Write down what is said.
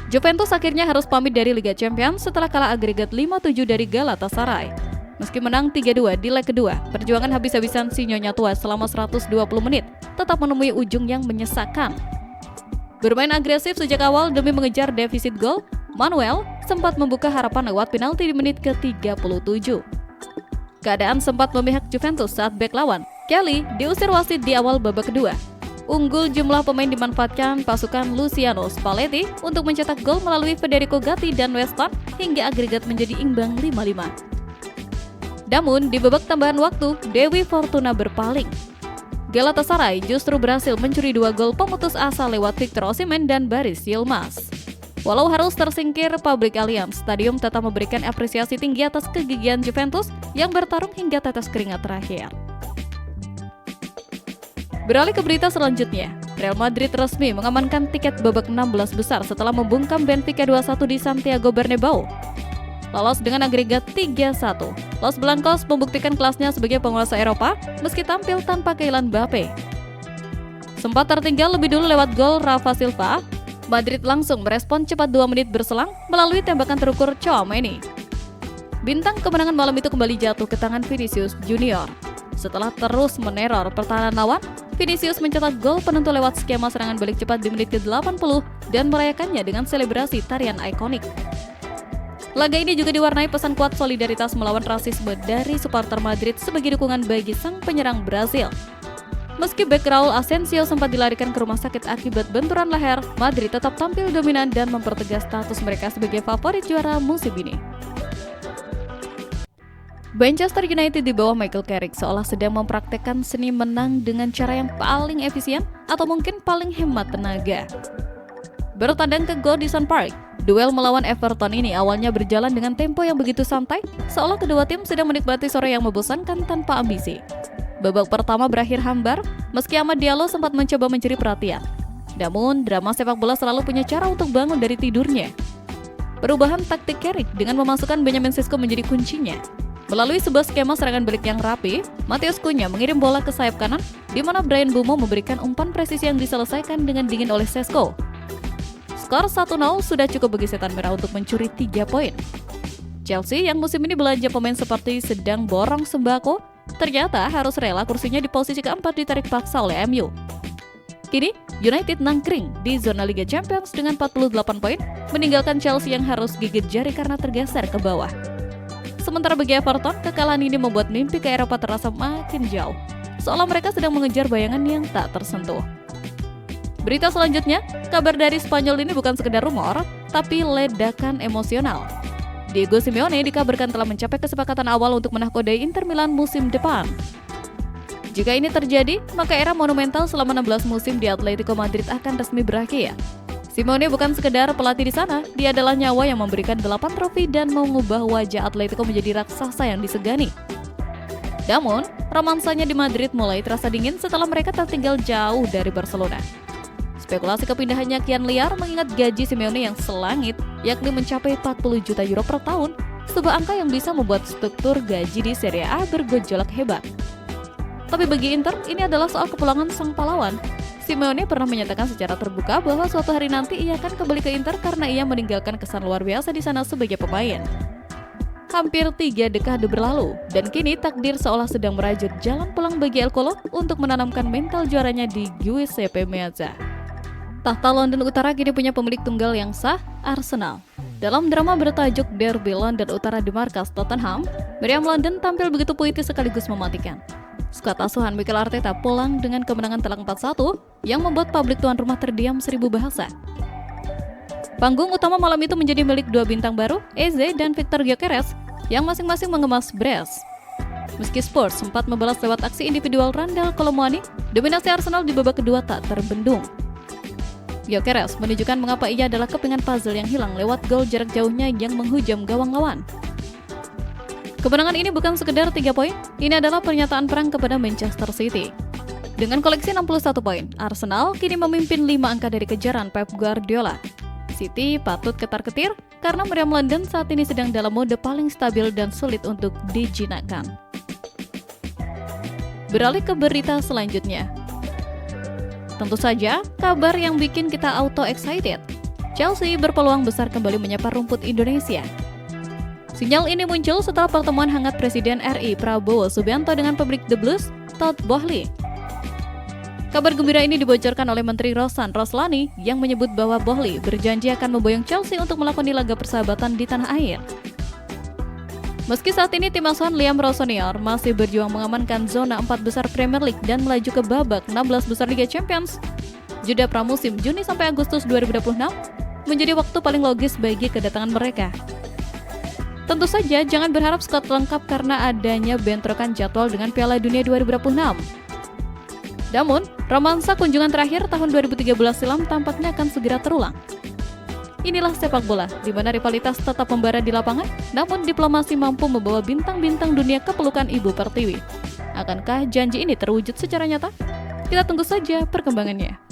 Juventus akhirnya harus pamit dari Liga Champions setelah kalah agregat 5-7 dari Galatasaray. Meski menang 3-2 di leg kedua, perjuangan habis-habisan si Nyonya Tua selama 120 menit tetap menemui ujung yang menyesakan. Bermain agresif sejak awal demi mengejar defisit gol, Manuel sempat membuka harapan lewat penalti di menit ke-37. Keadaan sempat memihak Juventus saat bek lawan, Kelly, diusir wasit di awal babak kedua. Unggul jumlah pemain dimanfaatkan pasukan Luciano Spalletti untuk mencetak gol melalui Federico Gatti dan Weston hingga agregat menjadi imbang 5-5. Namun, di babak tambahan waktu, Dewi Fortuna berpaling. Galatasaray justru berhasil mencuri 2 gol pemutus asa lewat Victor Osimhen dan Baris Yilmaz. Walau harus tersingkir Public Alliance Stadium tetap memberikan apresiasi tinggi atas kegigihan Juventus yang bertarung hingga tetes keringat terakhir. Beralih ke berita selanjutnya, Real Madrid resmi mengamankan tiket babak 16 besar setelah membungkam Benfica 2-1 di Santiago Bernabeu. Lolos dengan agregat 3-1. Los Blancos membuktikan kelasnya sebagai penguasa Eropa meski tampil tanpa Kylian Mbappe. Sempat tertinggal lebih dulu lewat gol Rafa Silva, Madrid langsung merespon cepat 2 menit berselang melalui tembakan terukur Tchouaméni. Bintang kemenangan malam itu kembali jatuh ke tangan Vinicius Junior. Setelah terus meneror pertahanan lawan, Vinicius mencetak gol penentu lewat skema serangan balik cepat di menit ke-80 dan merayakannya dengan selebrasi tarian ikonik. Laga ini juga diwarnai pesan kuat solidaritas melawan rasisme dari supporter Madrid sebagai dukungan bagi sang penyerang Brazil. Meski bek Raul Asensio sempat dilarikan ke rumah sakit akibat benturan leher, Madrid tetap tampil dominan dan mempertegas status mereka sebagai favorit juara musim ini. Manchester United di bawah Michael Carrick seolah sedang mempraktekkan seni menang dengan cara yang paling efisien atau mungkin paling hemat tenaga. Bertandang ke Goodison Park, duel melawan Everton ini awalnya berjalan dengan tempo yang begitu santai, seolah kedua tim sedang menikmati sore yang membosankan tanpa ambisi. Babak pertama berakhir hambar, meski Amad Diallo sempat mencoba mencuri perhatian. Namun, drama sepak bola selalu punya cara untuk bangun dari tidurnya. Perubahan taktik Carrick dengan memasukkan Benjamin Sesko menjadi kuncinya. Melalui sebuah skema serangan balik yang rapi, Matheus Cunha mengirim bola ke sayap kanan, di mana Bryan Mbeumo memberikan umpan presisi yang diselesaikan dengan dingin oleh Sesko. Skor 1-0 sudah cukup bagi Setan Merah untuk mencuri 3 poin. Chelsea yang musim ini belanja pemain seperti sedang borong sembako, ternyata harus rela kursinya di posisi keempat ditarik paksa oleh MU. Kini, United nangkring di zona Liga Champions dengan 48 poin, meninggalkan Chelsea yang harus gigit jari karena tergeser ke bawah. Sementara bagi Everton, kekalahan ini membuat mimpi ke Eropa terasa makin jauh, seolah mereka sedang mengejar bayangan yang tak tersentuh. Berita selanjutnya, kabar dari Spanyol ini bukan sekedar rumor, tapi ledakan emosional. Diego Simeone dikabarkan telah mencapai kesepakatan awal untuk menahkodai Inter Milan musim depan. Jika ini terjadi, maka era monumental selama 16 musim di Atletico Madrid akan resmi berakhir. Simeone bukan sekedar pelatih di sana, dia adalah nyawa yang memberikan 8 trofi dan mengubah wajah Atletico menjadi raksasa yang disegani. Namun, romansanya di Madrid mulai terasa dingin setelah mereka tertinggal jauh dari Barcelona. Spekulasi kepindahannya kian liar mengingat gaji Simeone yang selangit, yakni mencapai 40 juta euro per tahun, sebuah angka yang bisa membuat struktur gaji di Serie A bergejolak hebat. Tapi bagi Inter, ini adalah soal kepulangan sang pahlawan. Simeone pernah menyatakan secara terbuka bahwa suatu hari nanti ia akan kembali ke Inter karena ia meninggalkan kesan luar biasa di sana sebagai pemain. Hampir 3 dekade berlalu, dan kini takdir seolah sedang merajut jalan pulang bagi El Colo untuk menanamkan mental juaranya di Giuseppe Meazza. Tahta London Utara kini punya pemilik tunggal yang sah, Arsenal. Dalam drama bertajuk Derby London Utara di markas Tottenham, Meriam London tampil begitu puitis sekaligus mematikan. Skuad asuhan Mikel Arteta pulang dengan kemenangan telak 4-1 yang membuat publik tuan rumah terdiam 1000 bahasa. Panggung utama malam itu menjadi milik 2 bintang baru, Eze dan Victor Gyökeres, yang masing-masing mengemas brace. Meski Spurs sempat membalas lewat aksi individual Randal Kolomuani, dominasi Arsenal di babak kedua tak terbendung. Gyökeres menunjukkan mengapa ia adalah kepingan puzzle yang hilang lewat gol jarak jauhnya yang menghujam gawang lawan. Kemenangan ini bukan sekedar 3 poin, ini adalah pernyataan perang kepada Manchester City. Dengan koleksi 61 poin, Arsenal kini memimpin 5 angka dari kejaran Pep Guardiola. City patut ketar-ketir karena Meriam London saat ini sedang dalam mode paling stabil dan sulit untuk dijinakkan. Beralih ke berita selanjutnya. Tentu saja, kabar yang bikin kita auto excited. Chelsea berpeluang besar kembali menyapa rumput Indonesia. Sinyal ini muncul setelah pertemuan hangat Presiden RI Prabowo Subianto dengan pemilik The Blues, Todd Boehly. Kabar gembira ini dibocorkan oleh Menteri Rosan Roslani yang menyebut bahwa Boehly berjanji akan memboyong Chelsea untuk melakoni laga persahabatan di tanah air. Meski saat ini tim asuhan Liam Rowe senior masih berjuang mengamankan zona 4 besar Premier League dan melaju ke babak 16 besar Liga Champions, jeda pramusim Juni sampai Agustus 2026 menjadi waktu paling logis bagi kedatangan mereka. Tentu saja jangan berharap skuad lengkap karena adanya bentrokan jadwal dengan Piala Dunia 2026. Namun, romansa kunjungan terakhir tahun 2013 silam tampaknya akan segera terulang. Inilah sepak bola, di mana rivalitas tetap membara di lapangan, namun diplomasi mampu membawa bintang-bintang dunia ke pelukan Ibu Pertiwi. Akankah janji ini terwujud secara nyata? Kita tunggu saja perkembangannya.